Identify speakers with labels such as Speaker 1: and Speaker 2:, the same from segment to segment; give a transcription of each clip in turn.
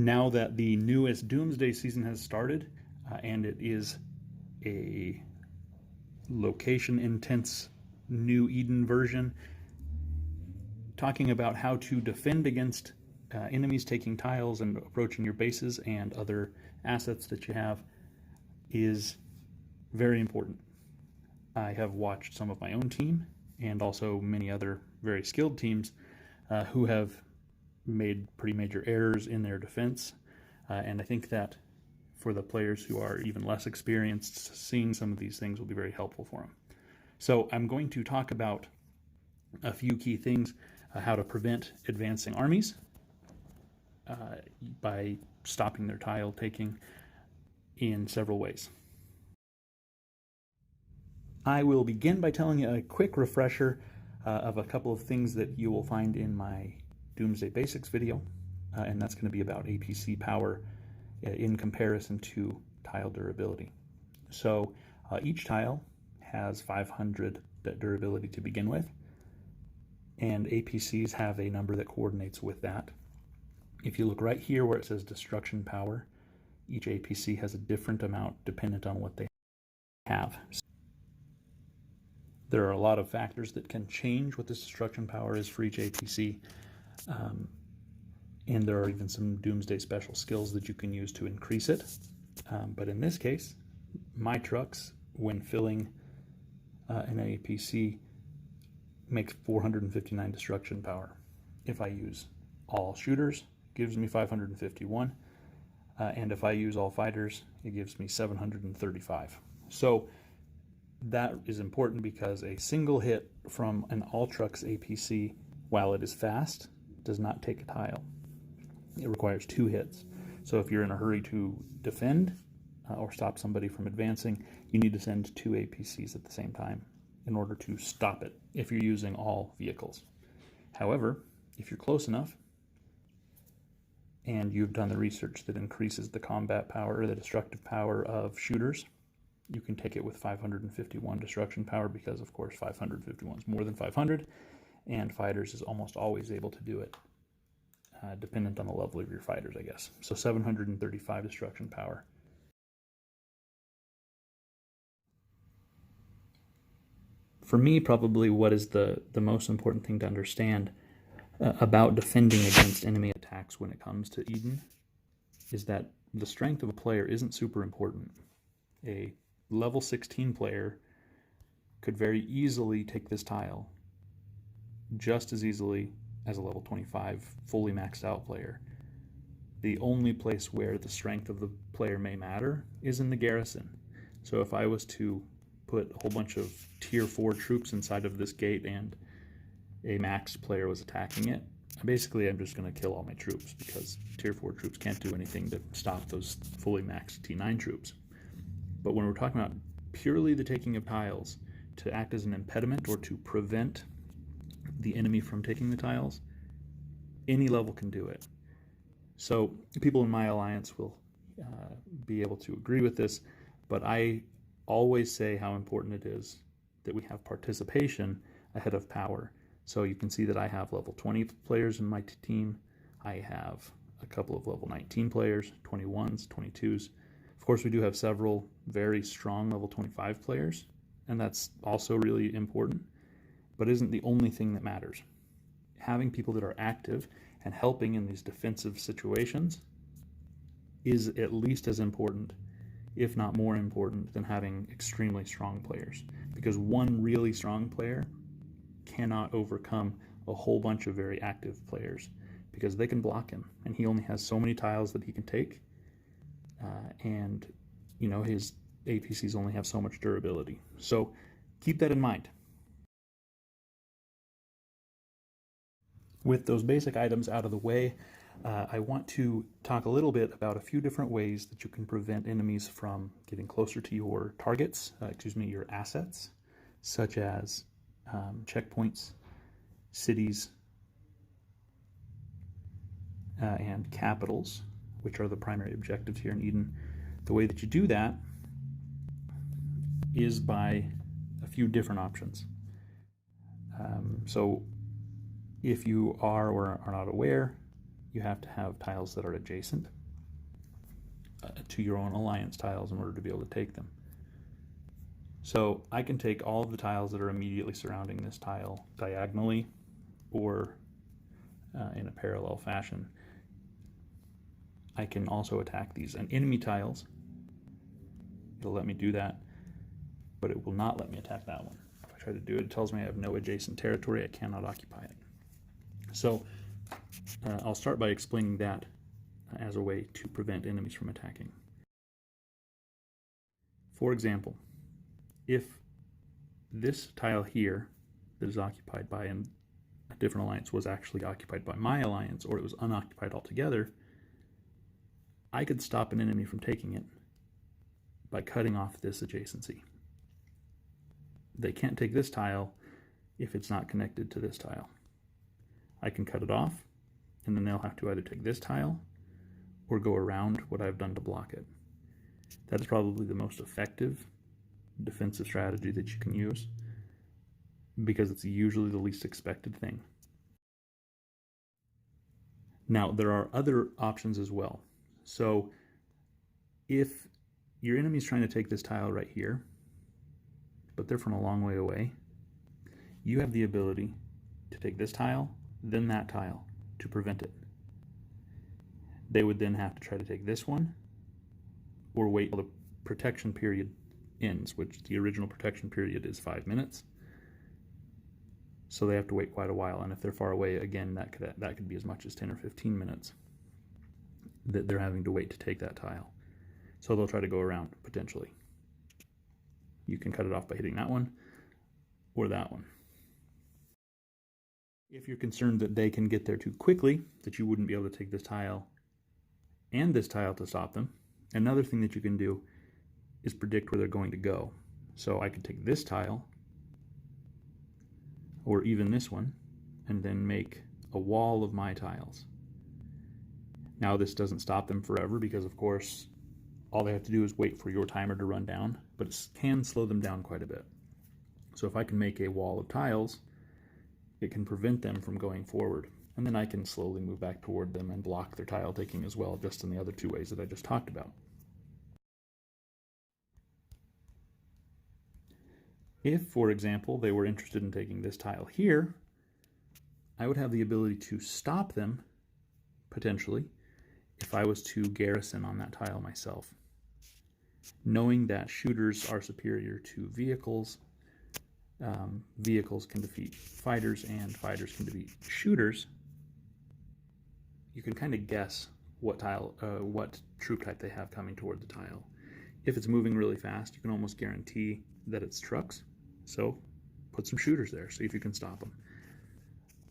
Speaker 1: Now that the newest Doomsday season has started, and it is a location-intense New Eden version, talking about how to defend against enemies taking tiles and approaching your bases and other assets that you have is very important. I have watched some of my own team and also many other very skilled teams who have made pretty major errors in their defense, and I think that for the players who are even less experienced, seeing some of these things will be very helpful for them. So I'm going to talk about a few key things, how to prevent advancing armies by stopping their tile taking in several ways. I will begin by telling you a quick refresher of a couple of things that you will find in my Doomsday Basics video, and that's going to be about APC Power in comparison to tile durability. So each tile has 500 durability to begin with, and APCs have a number that coordinates with that. If you look right here where it says destruction power, each APC has a different amount dependent on what they have. There are a lot of factors that can change what this destruction power is for each APC, and there are even some Doomsday special skills that you can use to increase it. But in this case, my trucks, when filling an APC, makes 459 destruction power. If I use all shooters, it gives me 551, and if I use all fighters, it gives me 735. So that is important because a single hit from an all trucks APC, while it is fast, does not take a tile. It requires 2 hits. So if you're in a hurry to defend or stop somebody from advancing, you need to send 2 APCs at the same time in order to stop it if you're using all vehicles. However, if you're close enough and you've done the research that increases the combat power or the destructive power of shooters, you can take it with 551 destruction power because, of course, 551 is more than 500, and fighters is almost always able to do it, dependent on the level of your fighters, I guess. So 735 destruction power. For me, probably what is the most important thing to understand about defending against enemy attacks when it comes to Eden is that the strength of a player isn't super important. A level 16 player could very easily take this tile just as easily as a level 25 fully maxed out player. The only place where the strength of the player may matter is in the Garrison. So if I was to put a whole bunch of tier 4 troops inside of this gate and a maxed player was attacking it, basically I'm just going to kill all my troops because tier 4 troops can't do anything to stop those fully maxed T9 troops. But when we're talking about purely the taking of tiles to act as an impediment or to prevent the enemy from taking the tiles, any level can do it. So people in my alliance will be able to agree with this, but I always say how important it is that we have participation ahead of power. So you can see that I have level 20 players in my team. I have a couple of level 19 players, 21s, 22s. Of course, we do have several very strong level 25 players, and that's also really important, but isn't the only thing that matters. Having people that are active and helping in these defensive situations is at least as important, if not more important, than having extremely strong players, because one really strong player cannot overcome a whole bunch of very active players because they can block him, and he only has so many tiles that he can take. And you know, his APCs only have so much durability. So keep that in mind. With those basic items out of the way, I want to talk a little bit about a few different ways that you can prevent enemies from getting closer to your targets, your assets, such as checkpoints, cities, and capitals, which are the primary objectives here in Eden. The way that you do that is by a few different options. So if you are or are not aware, you have to have tiles that are adjacent to your own alliance tiles in order to be able to take them. So I can take all of the tiles that are immediately surrounding this tile diagonally or in a parallel fashion. I can also attack these enemy tiles. It'll let me do that, but it will not let me attack that one. If I try to do it, it tells me I have no adjacent territory. I cannot occupy it. So I'll start by explaining that as a way to prevent enemies from attacking. For example, if this tile here that is occupied by a different alliance was actually occupied by my alliance, or it was unoccupied altogether, I could stop an enemy from taking it by cutting off this adjacency. They can't take this tile if it's not connected to this tile. I can cut it off, and then they'll have to either take this tile or go around what I've done to block it. That is probably the most effective defensive strategy that you can use, because it's usually the least expected thing. Now, there are other options as well. So if your enemy's trying to take this tile right here, but they're from a long way away, you have the ability to take this tile, then that tile, to prevent it. They would then have to try to take this one, or wait till the protection period ends, which the original protection period is 5 minutes. So they have to wait quite a while, and if they're far away, again, that could be as much as 10 or 15 minutes that they're having to wait to take that tile. So they'll try to go around, potentially. You can cut it off by hitting that one, or that one. If you're concerned that they can get there too quickly, that you wouldn't be able to take this tile and this tile to stop them, another thing that you can do is predict where they're going to go. So I could take this tile, or even this one, and then make a wall of my tiles. Now this doesn't stop them forever, because of course all they have to do is wait for your timer to run down, but it can slow them down quite a bit. So if I can make a wall of tiles, it can prevent them from going forward, and then I can slowly move back toward them and block their tile taking as well, just in the other two ways that I just talked about. If, for example, they were interested in taking this tile here, I would have the ability to stop them, potentially, if I was to garrison on that tile myself. Knowing that shooters are superior to vehicles, vehicles can defeat fighters, and fighters can defeat shooters, you can kind of guess what troop type they have coming toward the tile. If it's moving really fast, you can almost guarantee that it's trucks. So put some shooters there, see if you can stop them.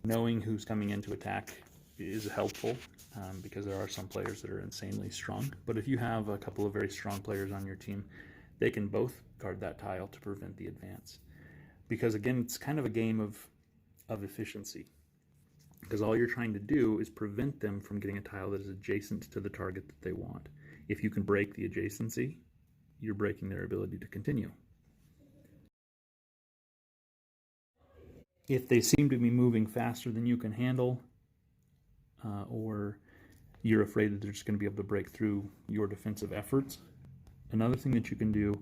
Speaker 1: Knowing who's coming in to attack is helpful, because there are some players that are insanely strong. But if you have a couple of very strong players on your team, they can both guard that tile to prevent the advance. Because again, it's kind of a game of efficiency. Because all you're trying to do is prevent them from getting a tile that is adjacent to the target that they want. If you can break the adjacency, you're breaking their ability to continue. If they seem to be moving faster than you can handle, or you're afraid that they're just going to be able to break through your defensive efforts, another thing that you can do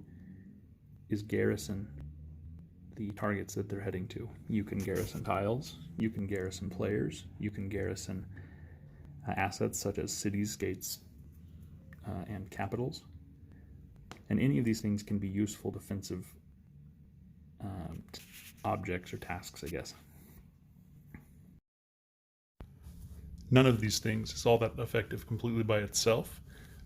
Speaker 1: is garrison the targets that they're heading to. You can garrison tiles, you can garrison players, you can garrison assets such as cities, gates, and capitals. And any of these things can be useful defensive objects or tasks, I guess.
Speaker 2: None of these things is all that effective completely by itself,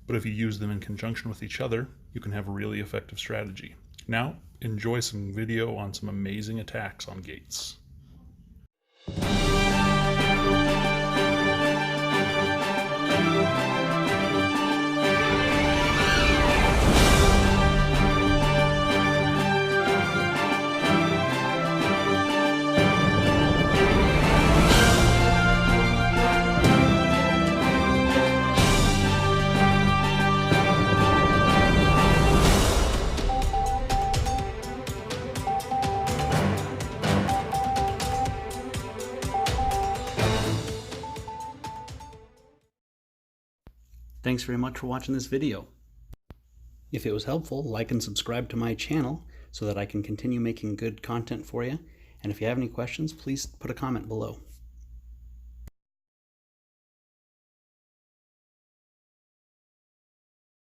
Speaker 2: but if you use them in conjunction with each other, you can have a really effective strategy. Now, enjoy some video on some amazing attacks on gates.
Speaker 3: Thanks very much for watching this video. If it was helpful, like and subscribe to my channel so that I can continue making good content for you. And if you have any questions, please put a comment below.